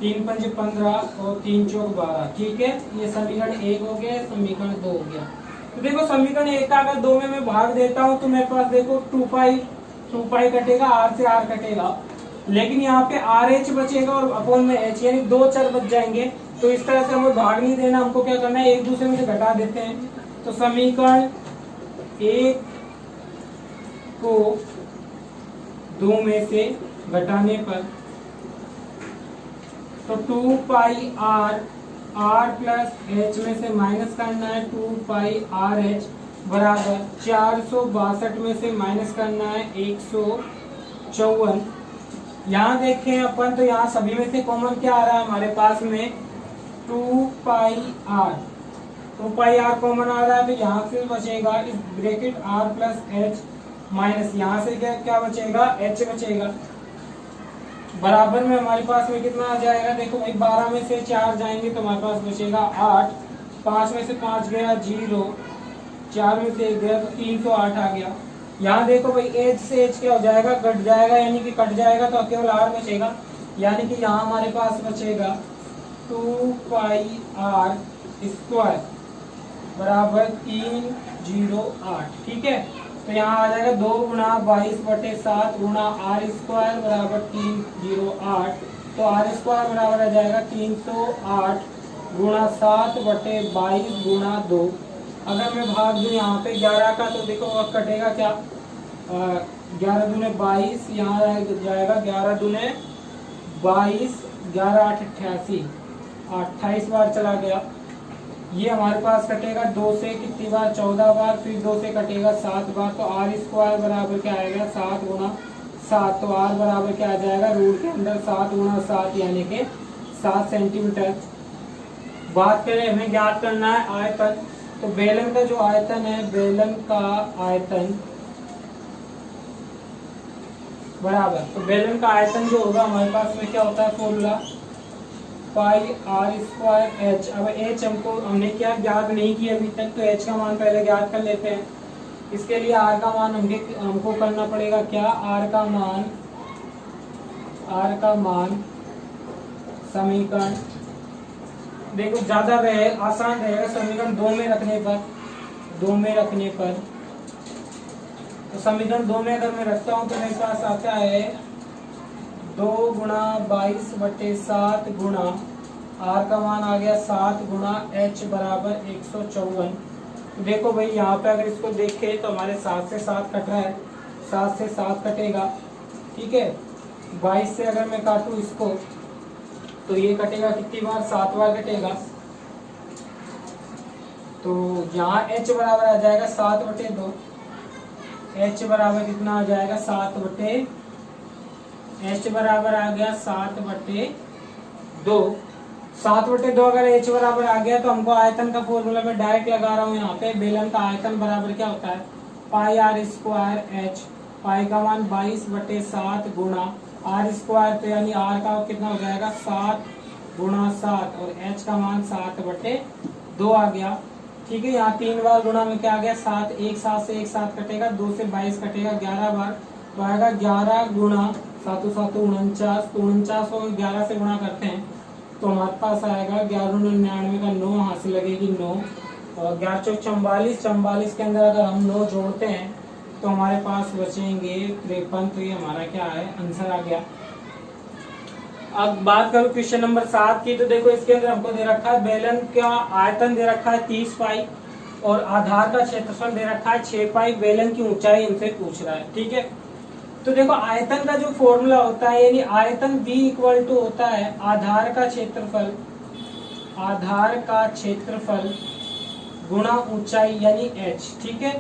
3 पंजे 15 और 3 चौक 12, ठीक है। ये समीकरण 1 हो गया, समीकरण 2 हो गया। तो देखो समीकरण 1 का अगर 2 में मैं भाग देता हूँ तो मेरे पास देखो 2 पाई कटेगा, r से r कटेगा, लेकिन यहाँ पे आर एच बचेगा और अपॉन में एच, यानी 2 चर बच जाएंगे। तो इस तरह से हमें भाग नहीं देना, हमको क्या करना है एक दूसरे में से घटा देते हैं। तो समीकरण 1 को 2 में से घटाने पर तो 2 पाई आर प्लस एच में से माइनस करना है 2 पाई आर एच बराबर 462 में से माइनस करना है 154। यहाँ देखें अपन तो यहाँ सभी में से कॉमन क्या आ रहा है हमारे पास में 2 पाई आर कॉमन आ रहा है, तो यहाँ से बचेगा इस bracket r plus H minus यहाँ से क्या बचेगा h बचेगा, बराबर में हमारे पास में कितना आ जाएगा, देखो भाई 12 में से 4 जाएंगे तो हमारे पास बचेगा 8, 5 में से 5 गया 0, 4 में से 1 गया तो 308 आ गया। यहाँ देखो भाई h से h क्या हो जाएगा, कट जाएगा, यानी कि कट जाएगा तो केवल r बचेगा, यानी कि यहाँ हमारे पास बचेगा 2 पाई आर स्क्वायर बराबर 308, ठीक है। तो यहाँ आ जाएगा 2 गुणा 22/7 गुणा आर स्क्वायर बराबर 308, तो आर स्क्वायर बराबर आ जाएगा 308 गुणा 7/22 गुणा 2। अगर मैं भाग दूं यहाँ पे 11 का तो देखो अब कटेगा क्या, 11 दूने 22, यहाँ जाएगा 11 दूने 22, 11, 8, 88, 28 बार चला गया। ये हमारे पास कटेगा 2 से कितनी बार, 14 बार, फिर 2 से कटेगा 7 बार। तो आर स्क्वायर बराबर क्या आएगा, 7 गुणा 7। तो आर बराबर क्या आ जाएगा, रूट के अंदर 7 गुणा 7 यानी कि 7 सेंटीमीटर। बात करें हमें ज्ञात करना है आयतन, तो बेलन का जो आयतन है, बेलन का आयतन बराबर, तो बेलन का आयतन जो होगा हमारे पास में क्या होता है formula, pi R square H. अब एच हमने क्या ज्ञात नहीं किया अभी तक, तो एच का मान पहले ज्ञात कर लेते हैं। इसके लिए आर का मान हमको करना पड़ेगा क्या, आर का मान समीकरण, देखो ज्यादा रहे आसान रहेगा समीकरण 2 में रखने पर, तो समीकरण 2 में अगर मैं रखता हूं तो मेरे पास आता है 2 गुणा 22/7 गुणा आर का मान आ गया 7 गुणा एच बराबर 154। तो देखो भाई यहाँ पे अगर इसको देखें तो हमारे 7 से 7 कट रहा है, 7 से 7 कटेगा, ठीक है। 22 से अगर मैं काटूं इसको तो ये कटेगा कितनी बार, 7 बार कटेगा। तो यहाँ h बराबर आ जाएगा 7/2, h बराबर कितना आ जाएगा, h बराबर आ गया 7/2। 7/2 अगर h बराबर आ गया तो हमको आयतन का फॉर्मूला मैं डायरेक्ट लगा रहा हूँ यहाँ पे। बेलन का आयतन बराबर क्या होता है, पाई आर स्क्वायर एच, पाई का मान 22/7 गुणा आर स्क्वायर, तो यानी आर का कितना हो जाएगा 7 गुणा 7 और एच का मान 7/2 आ गया, ठीक है। यहाँ 3 बार गुणा में क्या आ गया 7, 1 7 से 1 7 कटेगा, 2 से 22 कटेगा 11 बार, तो आएगा 11 गुणा 7 7 49, तो 49 को 11 से गुणा करते हैं तो हमारे पास आएगा 1199 का 9 हाथ से लगेगी 9 और 11 चौक 44, 44 के अंदर अगर हम 9 जोड़ते हैं तो हमारे पास बचेंगे 53। तो ये हमारा क्या है आंसर आ गया। अब बात करूं क्वेश्चन नंबर 7 की, तो देखो इसके अंदर हमको दे रखा है बेलन का आयतन दे रखा है 30 पाई और आधार का क्षेत्रफल दे रखा है 6 पाई, बेलन की ऊंचाई हमसे पूछ रहा है, ठीक है। तो देखो आयतन का जो फॉर्मूला होता है, यानी आयतन B इक्वल टू होता है आधार का क्षेत्रफल गुणा ऊंचाई यानी h, ठीक है।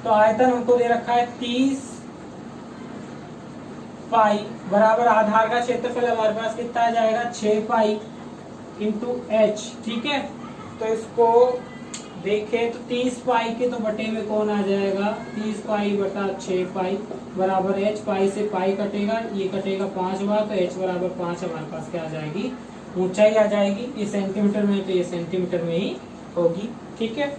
तो आयतन हमको दे रखा है 30 पाई बराबर आधार का क्षेत्रफल हमारे पास कितना आ जाएगा 6 पाई इंटू h, ठीक है। तो इसको देखें तो 30 पाई के तो बटे में कौन आ जाएगा, 30 पाई बटा 6 पाई बराबर h, पाई से पाई कटेगा, ये कटेगा 5 बार, तो h बराबर 5 हमारे पास क्या आ जाएगी, ऊंचाई आ जाएगी। ये सेंटीमीटर में तो ये सेंटीमीटर में ही होगी, ठीक है।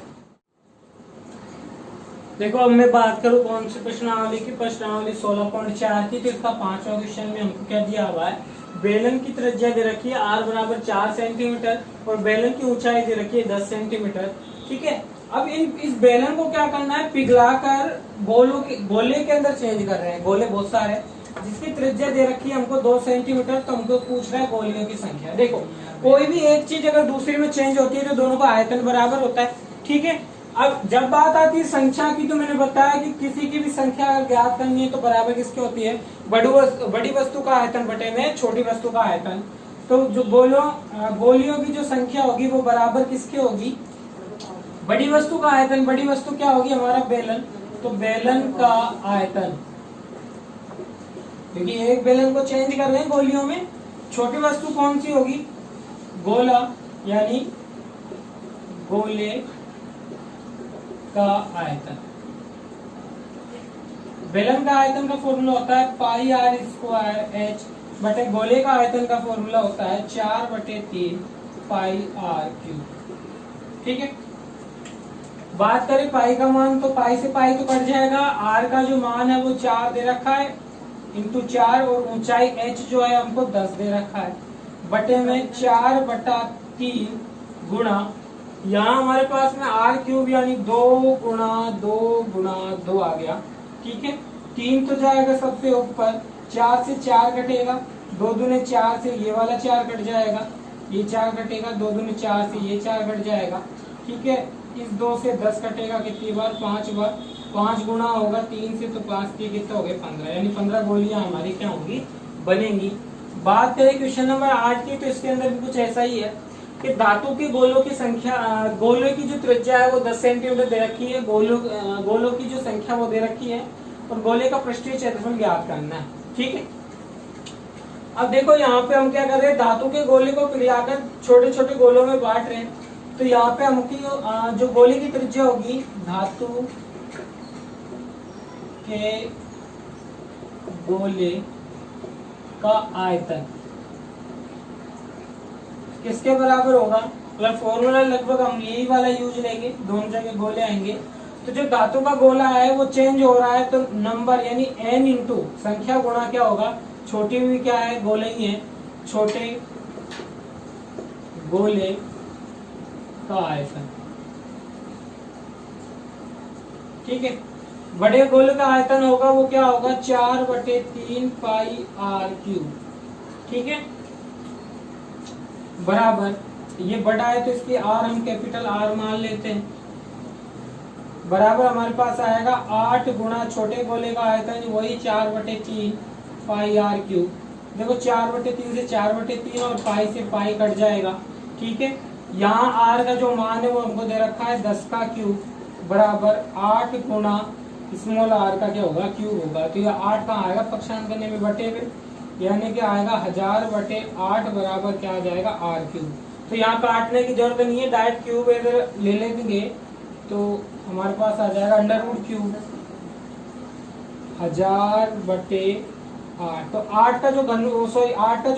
देखो अब मैं बात करूं कौन सी प्रश्नावली की, प्रश्नावली 16.4 की। तो इसका 5वां क्वेश्चन में हमको क्या दिया हुआ है, बेलन की त्रिज्या दे रखी है r बराबर 4 सेंटीमीटर और बेलन की ऊंचाई दे रखी है 10 सेंटीमीटर, ठीक है। अब इस बेलन को क्या करना है, पिघलाकर गोले के अंदर चेंज कर रहे हैं। गोले बहुत सारे जिसकी त्रिज्या दे रखी है हमको 2 सेंटीमीटर, तो हमको पूछ रहा है गोलियों की संख्या। देखो कोई भी एक चीज अगर दूसरी में चेंज होती है तो दोनों का आयतन बराबर होता है, ठीक है। अब जब बात आती है संख्या की, तो मैंने बताया कि किसी की भी संख्या अगर ज्ञात करनी है तो बराबर किसकी होती है, बड़ी वस्तु का आयतन बटे में छोटी वस्तु का आयतन। तो जो गोलियों की जो संख्या होगी वो बराबर किसकी होगी, बड़ी वस्तु का आयतन। बड़ी वस्तु क्या होगी, हमारा बेलन, तो बेलन का आयतन, क्योंकि एक बेलन को चेंज कर रहे हैं गोलियों में। छोटी वस्तु कौन सी होगी, गोला, यानी गोले का आयतन। बेलन का आयतन का फॉर्मूला होता है पाई आर स्क्वायर एच बटे गोले का आयतन का फॉर्मूला होता है 4/3 पाई आर क्यूब, ठीक है। बात करें पाई का मान, तो पाई से पाई तो कट जाएगा, आर का जो मान है वो 4 दे रखा है इंटू 4 और ऊंचाई h जो है हमको 10 दे रखा है, बटे में 4/3 गुणा यहाँ हमारे पास में आर क्यूब यानी 2 गुणा 2 आ गया, ठीक है। 3 तो जाएगा सबसे ऊपर, 4 से 4 कटेगा, 2 दूने 4 से ये वाला 4 कट जाएगा, ये 4 कटेगा, 2 दूने 4 से ये 4 कट जाएगा, ठीक है। इस 2 से 10 कटेगा कितनी बार, 5 बार, 5 गुणा होगा 3 से, तो 5 के कितने हो गए 15, यानी 15 गोलियां हमारी क्या होंगी, बनेंगी। बात करें क्वेश्चन नंबर 8 की, तो इसके अंदर भी कुछ ऐसा ही है कि धातु के गोलों की संख्या, गोलों की जो त्रिज्या है वो 10 सेंटीमीटर दे रखी है, गोलों की जो संख्या वो दे रखी है, और गोले का पृष्ठीय क्षेत्रफल ज्ञात करना है। ठीक है, अब देखो यहाँ पे हम क्या कर रहे हैं, धातु के गोले को पिघलाकर छोटे छोटे गोलों में बांट रहे हैं। तो यहाँ पे हमकी जो गोले की त्रिज्या होगी, धातु के गोले का आयतन किसके बराबर होगा, मतलब फॉर्मूला लगभग हम यही वाला यूज लेंगे, दोनों जगह गोले आएंगे। तो जो धातु का गोला है वो चेंज हो रहा है, तो नंबर यानी n इंटू संख्या गुणा क्या होगा, छोटी भी क्या है, गोले ही है, छोटे गोले का आयतन। ठीक है, बड़े गोले का आयतन होगा वो क्या होगा, 4/3 पाई आर क्यूब। ठीक है, बराबर, ये बड़ा है तो इसकी आर हम कैपिटल आर मान लेते हैं, बराबर हमारे पास आएगा 8 गुणा छोटे गोले का आयतन वही 4/3 पाई आर क्यूब। देखो 4/3 से 4/3 और पाई से पाई कट जाएगा। ठीक है, यहाँ आर का जो मान है वो हमको दे रखा है 10 का क्यूब, बराबर 8 गुणा स्मॉल आर का क्या होगा, क्यूब होगा। तो ये 8 कहाँ आएगा, पक्षांतर करने में बटे में, यानी कि आएगा 1000/8 बराबर क्या आ जाएगा, आर क्यूब। तो यहाँ काटने की जरूरत नहीं है, डायरेक्ट क्यूब अगर ले लेंगे तो हमारे पास आ जाएगा √क्यूब 1000/8। तो 8 का जो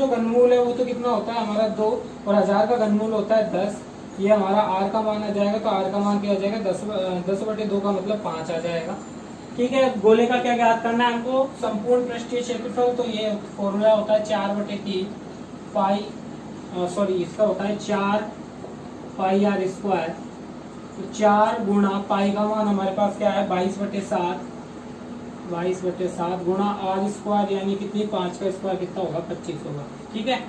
घनमूल है वो तो कितना होता है हमारा 2, और 1000 का घनमूल होता है 10। ये हमारा आर का मान आ जाएगा, तो आर का मान क्या आ जाएगा, 10/2 का मतलब 5 आ जाएगा। ठीक है, गोले का क्या ज्ञात करना है हमको, संपूर्ण पृष्ठीय क्षेत्रफल। तो ये फॉर्मूला होता है 4/3 पाई, सॉरी इसका होता है 4 पाई आर स्क्वायर। तो 4 गुणा पाई का मान हमारे पास क्या है 22/7 गुणा आर स्क्वायर, यानी कितनी 5 का स्क्वायर कितना होगा 25 होगा। ठीक है,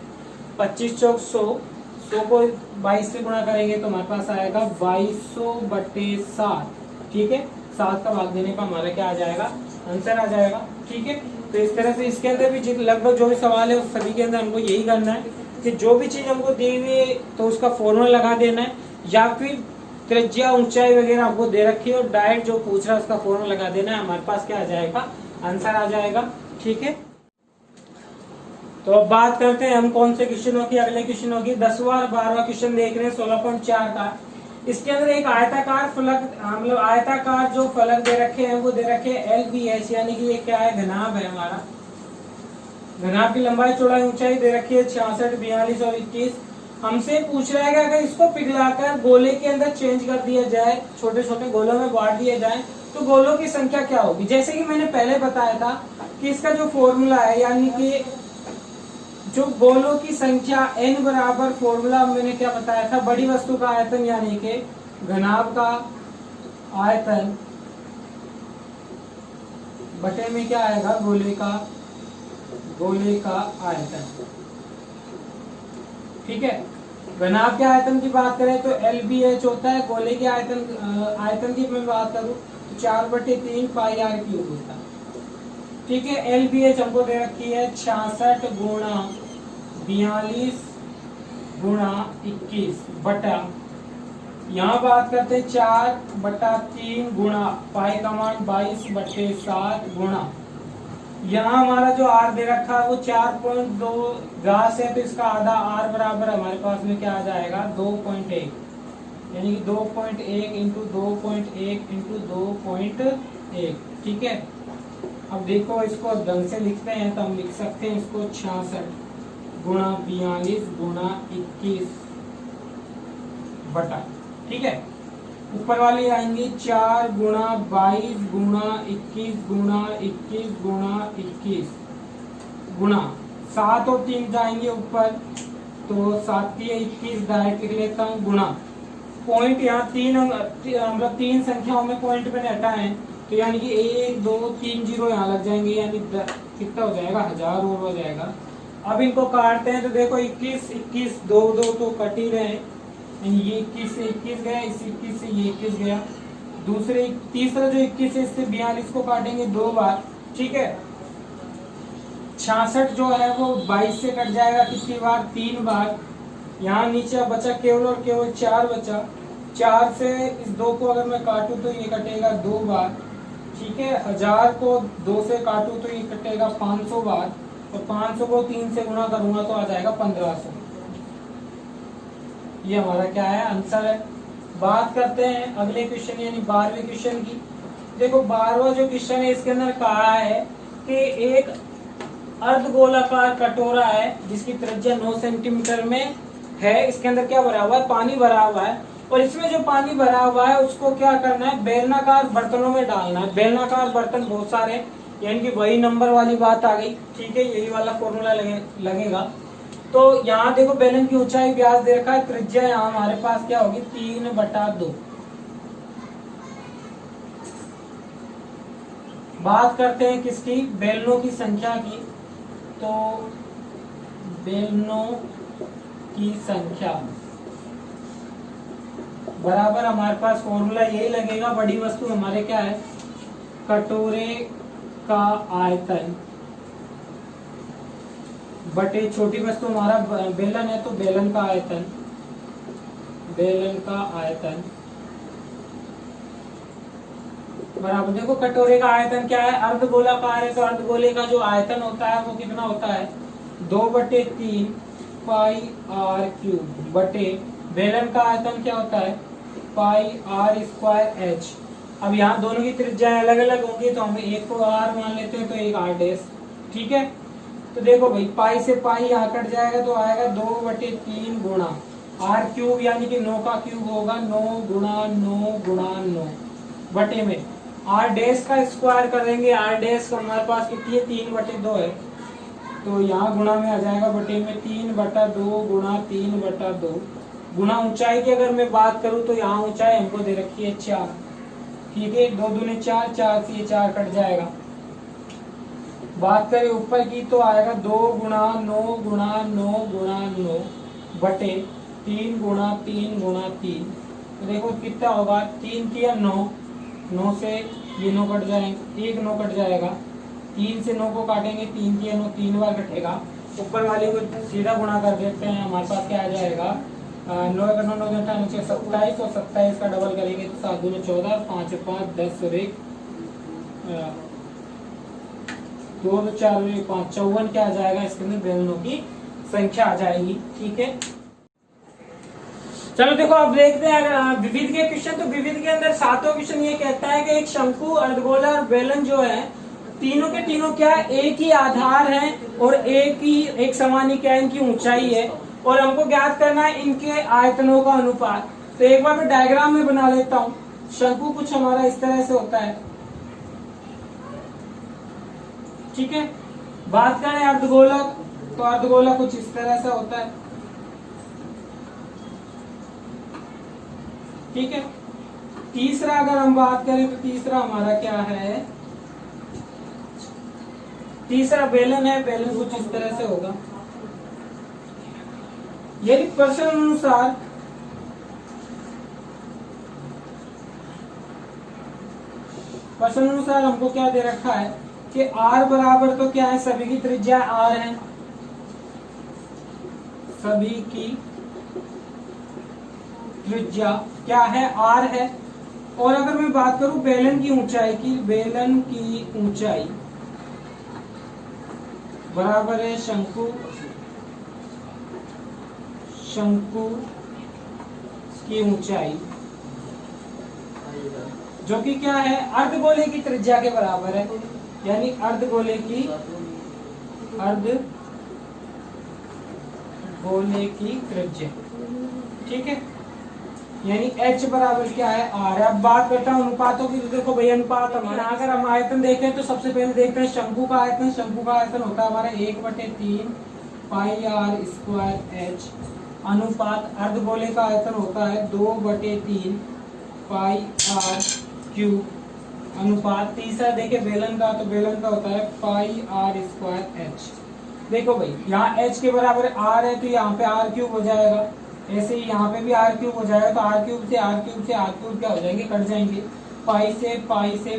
25 चौक 100, 100 को 22 से गुणा करेंगे तो हमारे पास आएगा 2200/7। ठीक है, 7 का भाग देने पर हमारा क्या आ जाएगा, आंसर आ जाएगा। ठीक है, तो इस तरह से इसके अंदर भी लगभग जो भी सवाल है उस सभी के अंदर हमको यही करना है कि जो भी चीज हमको दी हुई है तो उसका फॉर्मूला लगा देना है, या फिर त्रिज्या ऊंचाई वगैरह आपको दे रखी है और डायरेक्ट जो पूछ रहा है उसका फॉर्मूला लगा देना है, हमारे पास क्या आ जाएगा, आंसर आ जाएगा। ठीक है, तो अब बात करते हैं हम कौन से क्वेश्चनों की। अगले क्वेश्चनों की 10वां और 12वां क्वेश्चन देख रहे हैं 16.4 का। इसके अंदर एक आयताकार फलक, मतलब आयताकार जो फलक दे रखे हैं वो दे रखे हैं LBH, यानी कि ये क्या है, घनाभ है हमारा। घनाभ की लंबाई चौड़ाई ऊंचाई दे रखी है 66, 42 और 21। हमसे पूछ रहा है कि अगर इसको पिघलाकर गोले के अंदर चेंज कर दिया जाए, छोटे छोटे गोलों में बांट दिया जाए, तो गोलों की संख्या क्या होगी। जैसे कि मैंने पहले बताया था कि इसका जो फॉर्मूला है, यानी कि जो गोलों की संख्या n बराबर, फॉर्मूला मैंने क्या बताया था, बड़ी वस्तु का आयतन यानी कि घनाभ का आयतन बटे में क्या आएगा, गोले का आयतन। ठीक है, घनाभ के आयतन की बात करें तो LBH होता है, गोले के आयतन की मैं बात करूं तो 4/3 पाई आर क्यूब होता है। ठीक है, LBH हमको दे रखी है 66 गुणा 42 गुणा 21 बटा, यहाँ बात करते हैं 4/3 गुणा पाई का मान 22/7 गुणा, यहाँ हमारा जो आर दे रखा है वो 4.2 घास है, तो इसका आधा आर बराबर हमारे पास में क्या आ जाएगा 2.1, यानी कि 2.1 इंटू 2.1 इंटू 2.1। ठीक है, अब देखो इसको ढंग से लिखते हैं तो हम लिख सकते हैं इसको 66 गुणा 42 गुणा 21 बटा, ठीक है, ऊपर वाली आएंगी 4 गुणा 22 गुणा 21 गुणा 21 गुणा 21 गुणा 7 और 3 जाएंगे ऊपर, तो 7 या 21 डायरेक्ट लिख लेता हूँ, गुणा पॉइंट यहाँ 3 मतलब 3 संख्याओं में पॉइंट मैंने हटाए हैं, तो यानी कि 1 2 3 0 यहाँ लग जाएंगे, यानी कितना हो जाएगा 1000 और हो जाएगा। अब इनको काटते हैं तो देखो 21 21 2 2 तो कट ही रहे, ये 21 से 21 गया, इस 21 से ये 21 गया, दूसरे तीसरा जो 21 है इससे 42 को काटेंगे 2 बार। ठीक है, 66 जो है वो 22 से कट जाएगा कितनी बार, 3 बार। यहाँ नीचे बचा केवल और केवल 4 बचा। 4 से इस 2 को अगर मैं काटूं तो ये कटेगा 2 बार, ठीक है। 1000 को 2 से काटूं तो ये कटेगा 500 बार, और 500 को 3 से गुणा करूंगा तो आ जाएगा 1500। ये हमारा क्या है, आंसर है। बात करते हैं अगले क्वेश्चन यानी 12वें क्वेश्चन की। देखो 12वां जो क्वेश्चन है इसके अंदर कहा है कि एक अर्धगोलाकार कटोरा है जिसकी त्रिज्या 9 सेंटीमीटर में है। इसके अंदर क्या भरा हुआ है, पानी भरा हुआ है, और इसमें जो पानी भरा हुआ है उसको क्या करना है, बेलनाकार बर्तनों में डालना है। बेलनाकार बर्तन बहुत सारे, यानी कि वही नंबर वाली बात आ गई, ठीक है। यही वाला फॉर्मूला लगेगा। तो यहाँ देखो बेलन की ऊंचाई व्यास दे रखा है, त्रिज्या यहाँ हमारे पास क्या होगी, 3/2। बात करते हैं किसकी, बेलनों की संख्या की। तो बेलनों की संख्या बराबर हमारे पास फॉर्मूला यही लगेगा। बड़ी वस्तु हमारे क्या है, कटोरे का आयतन बटे छोटी वस्तु हमारा बेलन है, तो बेलन का आयतन, बेलन का आयतन बराबर, देखो कटोरे का आयतन क्या है, अर्धगोलाकार है, तो अर्धगोले का जो आयतन होता है वो कितना होता है, 2/3 पाई आर क्यूब बटे बेलन का आयतन क्या होता है, पाई आर स्क्वायर एच। अब यहाँ दोनों की त्रिज्याएं अलग अलग होंगी, तो हम एक को आर मान लेते हैं, तो एक आर डैश, ठीक है। तो देखो भाई पाई से पाई यहाँ कट जाएगा, तो आएगा 2/3 गुणा आर क्यूब, यानी कि 9 का क्यूब होगा, 9 गुणा 9 गुणा 9 बटे में आर डैश का स्क्वायर करेंगे। आर डैश का हमारे पास कितनी है, 3/2 है, तो यहाँ गुणा में आ जाएगा बटे में 3/2 गुणा 3/2 गुणा ऊंचाई की अगर मैं बात करूं तो यहाँ ऊंचाई हमको दे रखी है 4, ठीक है। 2 दूनी 4, 4 से ये 4 कट जाएगा। बात करें ऊपर की तो आएगा 2 गुणा 9 गुणा 9 गुणा 9 बटे 3 गुणा 3 गुणा 3। तो देखो कितना होगा, 3 किया 9, 9 से ये 9 कट जाएंगे, एक 9 कट जाएगा, 3 से 9 को काटेंगे, 3 किया 9 3 बार कटेगा। ऊपर वाले को सीधा गुणा कर देते हैं, हमारे पास क्या आ जाएगा, 9 का 9 9 नीचे 27, और 27 का डबल करेंगे तो 7 दूनी 14, 5 5 10 और 1 2 4 5 54 क्या आ जाएगा, इसके अंदर बेलनों की संख्या आ जाएगी, ठीक है। चलो देखो अब देखते हैं अगर विविध के क्वेश्चन। तो विविध के अंदर 7वां क्वेश्चन ये कहता है कि एक शंकु, अर्धगोला और बेलन जो है तीनों के तीनों क्या है, एक ही आधार है और एक समान ही क्या इनकी ऊंचाई है, और हमको ज्ञात करना है इनके आयतनों का अनुपात। तो एक बार मैं डायग्राम में बना लेता हूँ। शंकु कुछ हमारा इस तरह से होता है, ठीक है। बात करें अर्धगोलक, तो अर्धगोलक कुछ इस तरह से होता है, ठीक है। तीसरा अगर हम बात करें तो तीसरा हमारा क्या है, तीसरा बेलन है, बेलन कुछ इस तरह से होगा। यदि प्रश्न अनुसार हमको क्या दे रखा है कि R बराबर तो क्या है, सभी की त्रिज्या R है, सभी की त्रिज्या क्या है, R है। और अगर मैं बात करूं बेलन की ऊंचाई की, बेलन की ऊंचाई बराबर है शंकु की ऊंचाई, जो कि क्या है, अर्धगोले की त्रिज्या के बराबर है, यानी अर्धगोले की त्रिज्या, ठीक है। यानी H बराबर क्या है, R। अब बात करता हूँ अनुपातों की। तो देखो भाई अनुपात हमारा, अगर हम आयतन देखें तो सबसे पहले देखते हैं शंकु का आयतन। शंकु का आयतन होता है हमारा 1/3 पाई आर स्क्वायर एच, अनुपात अर्धगोले का आयतन होता है 2/3 पाई आर क्यूब, अनुपात तीसरा देखे बेलन का, तो बेलन का होता है पाई आर स्क्वायर एच। देखो भाई यहाँ एच के बराबर आर है, तो यहाँ पे आर क्यूब हो जाएगा, ऐसे ही यहाँ पे भी आर क्यूब हो जाएगा, तो आर क्यूब से आर क्यूब से आर क्यूब क्या हो जाएंगे, कट जाएंगे, पाई से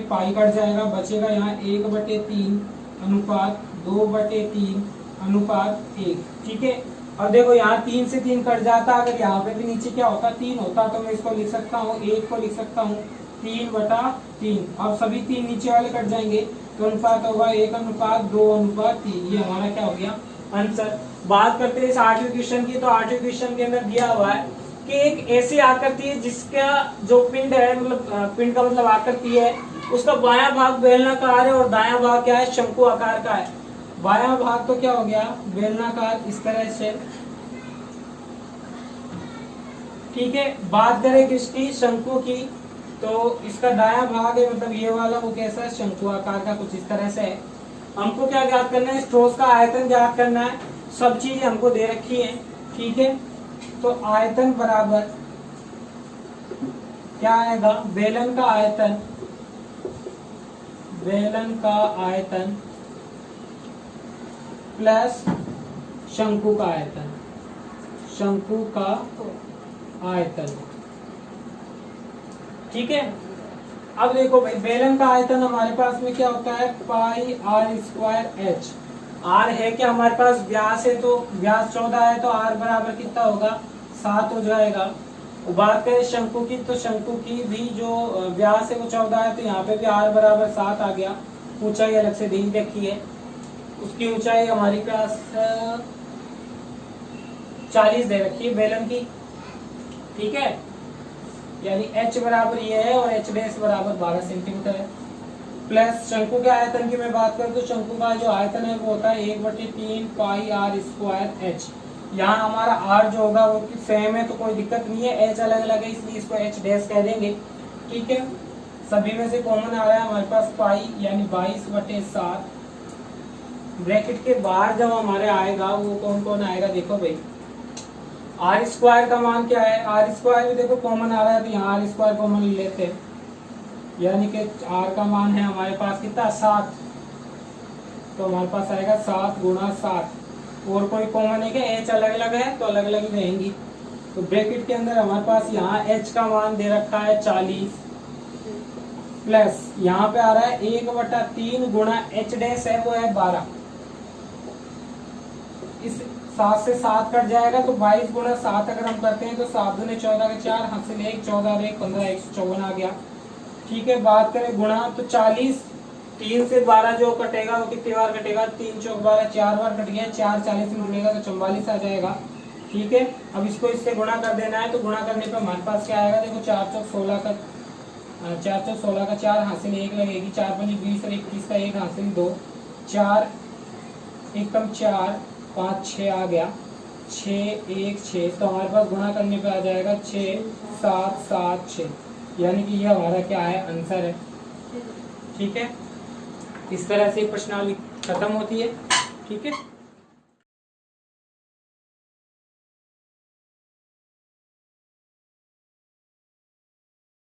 पाई कट जाएगा, बचेगा यहाँ 1/3 अनुपात 2/3 अनुपात 1। ठीक है, अब देखो यहाँ 3 से 3 कट जाता, अगर यहाँ पे भी नीचे क्या होता 3 होता, तो मैं इसको लिख सकता हूँ 1 को लिख सकता हूँ 3/3। अब सभी 3 नीचे वाले कट जाएंगे तो अनुपात होगा 1:2:3। ये हमारा क्या हो गया आंसर। बात करते हैं इस 8वें क्वेश्चन की। तो 8वें क्वेश्चन के अंदर दिया हुआ है कि एक ऐसी आकृति है जिसका जो पिंड है, मतलब पिंड का मतलब आकृति है, उसका बायां भाग बेलनाकार है और दायां भाग क्या है शंकु आकार का है। बायां भाग तो क्या हो गया बेलनाकार इस तरह से। ठीक है, बात करें किसकी शंकु की, तो इसका दायां भाग है मतलब ये वाला, वो कैसा है शंकु आकार का कुछ इस तरह से है। हमको क्या ज्ञात करना है, स्ट्रोस का आयतन ज्ञात करना है। सब चीजें हमको दे रखी है। ठीक है, तो आयतन बराबर क्या आएगा, बेलन का आयतन, बेलन का आयतन प्लस शंकु का आयतन, शंकु का आयतन। ठीक है, अब देखो भाई बेलन का आयतन हमारे पास में क्या होता है πr²h। r है क्या हमारे पास व्यास है, तो व्यास 14 है तो r बराबर कितना होगा 7 हो जाएगा। बात करें शंकु की, तो शंकु की भी जो व्यास है वो 14 है, तो यहाँ पे भी r बराबर 7 आ गया। ऊंचाई अलग से दी रखी है, उसकी ऊंचाई हमारी पास 40 दे रखी है बेलन की। ठीक है, यानी h बराबर ये है और h डैश बराबर 12 सेंटीमीटर है। प्लस शंकु के आयतन की मैं बात करूं तो शंकु का जो आयतन है वो होता है 1/3 πr²h। यहाँ हमारा r जो होगा वो सेम है तो कोई दिक्कत नहीं है, h अलग अलग है इसलिए इसको h डैश कह देंगे। ठीक है, सभी में से कॉमन आ रहा है हमारे पास पाई यानी 22/7। ब्रैकेट के बाहर जब हमारे आएगा वो कौन कौन आएगा, देखो भाई r² का मान क्या है, r² भी देखो कॉमन आ रहा है तो यहाँ r² कॉमन लेते हैं, यानी कि r का मान है हमारे पास कितना 7, तो हमारे पास आएगा 7 × 7। और कोई कॉमन है क्या, h अलग अलग है तो अलग अलग ही रहेंगी। तो ब्रैकेट के अंदर हमारे पास यहाँ h का मान दे रखा है 40 प्लस यहाँ पे आ रहा है 1/3 गुणा h डैश है वो है 12। इस 7 से 7 कट जाएगा तो 22 × 7 अगर हम करते हैं तो 7 दूने 14 के 4 हासिल 1 14 1 15 154 आ गया। ठीक है, बात करें गुणा तो 40 3 से 12 जो कटेगा वो कितनी बार कटेगा 3 चौक 12 4 बार कट गया, 4 40 में जुड़ेगा तो 44 आ जाएगा। ठीक है, अब इसको इससे गुणा कर देना है तो गुणा करने पर हमारे पास क्या आएगा, देखो 4 चौक 16 का 4 हासिल 1 लगेगी, 4 × 20 और 21 का 1 हासिल 2 4 एकम 4 5 6 आ गया 6 1 6, तो हमारे पास गुणा करने पे आ जाएगा 6 7 7 6, यानी कि ये हमारा क्या है आंसर है। ठीक है, इस तरह से प्रश्नावली खत्म होती है। ठीक है।